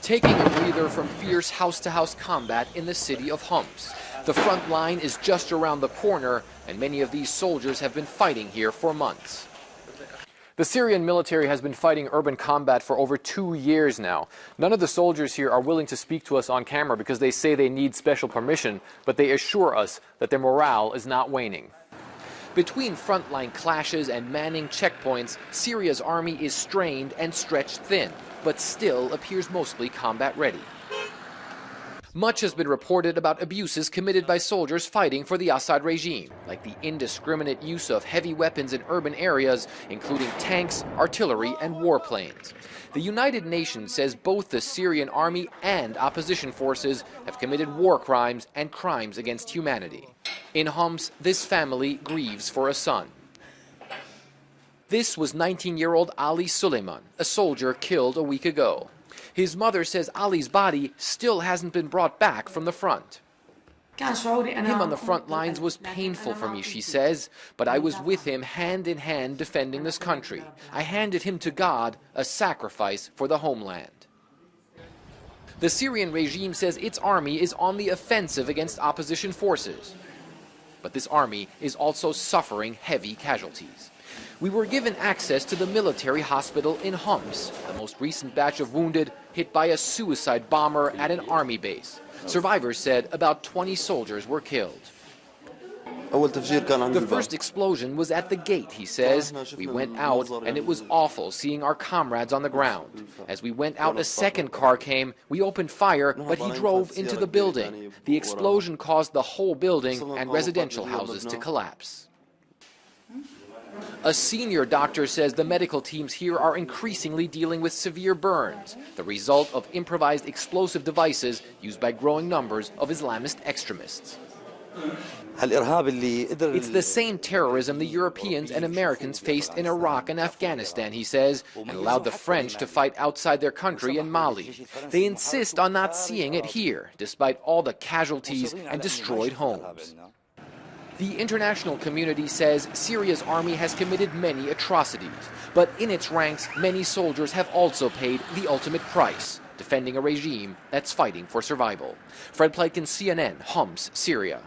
taking a breather from fierce house-to-house combat in the city of Homs. The front line is just around the corner, and many of these soldiers have been fighting here for months. The Syrian military has been fighting urban combat for over 2 years now. None of the soldiers here are willing to speak to us on camera because they say they need special permission, but they assure us that their morale is not waning. Between frontline clashes and manning checkpoints, Syria's army is strained and stretched thin, but still appears mostly combat ready. Much has been reported about abuses committed by soldiers fighting for the Assad regime, like the indiscriminate use of heavy weapons in urban areas, including tanks, artillery, and warplanes. The United Nations says both the Syrian army and opposition forces have committed war crimes and crimes against humanity. In Homs, this family grieves for a son. This was 19-year-old Ali Suleiman, a soldier killed a week ago. His mother says Ali's body still hasn't been brought back from the front. Him on the front lines was painful for me, she says, but I was with him hand in hand defending this country. I handed him to God, a sacrifice for the homeland. The Syrian regime says its army is on the offensive against opposition forces. But this army is also suffering heavy casualties. We were given access to the military hospital in Homs, the most recent batch of wounded hit by a suicide bomber at an army base. Survivors said about 20 soldiers were killed. The first explosion was at the gate, he says. We went out and it was awful seeing our comrades on the ground. As we went out, a second car came. We opened fire, but he drove into the building. The explosion caused the whole building and residential houses to collapse. A senior doctor says the medical teams here are increasingly dealing with severe burns, the result of improvised explosive devices used by growing numbers of Islamist extremists. It's the same terrorism the Europeans and Americans faced in Iraq and Afghanistan, he says, and allowed the French to fight outside their country in Mali. They insist on not seeing it here, despite all the casualties and destroyed homes. The international community says Syria's army has committed many atrocities, but in its ranks, many soldiers have also paid the ultimate price, defending a regime that's fighting for survival. Fred Pleitkin, CNN, Homs, Syria.